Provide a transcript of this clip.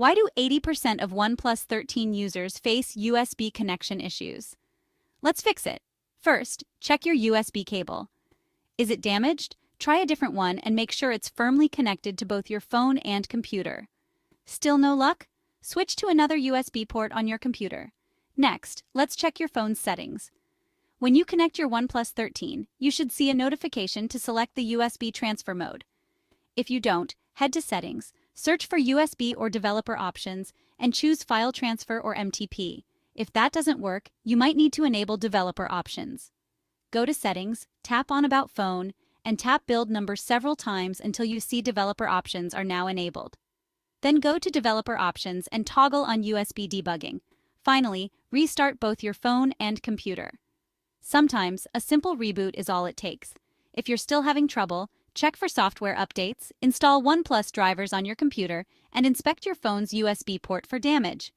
Why do 80% of OnePlus 13 users face USB connection issues? Let's fix it. First, check your USB cable. Is it damaged? Try a different one and make sure it's firmly connected to both your phone and computer. Still no luck? Switch to another USB port on your computer. Next, let's check your phone's settings. When you connect your OnePlus 13, you should see a notification to select the USB transfer mode. If you don't, head to Settings, search for USB or developer options, and choose File Transfer or MTP. If that doesn't work, you might need to enable developer options. Go to Settings, tap on About Phone, and tap Build Number several times until you see developer options are now enabled. Then go to Developer Options and toggle on USB debugging. Finally, restart both your phone and computer. Sometimes, a simple reboot is all it takes. If you're still having trouble, check for software updates, install OnePlus drivers on your computer, and inspect your phone's USB port for damage.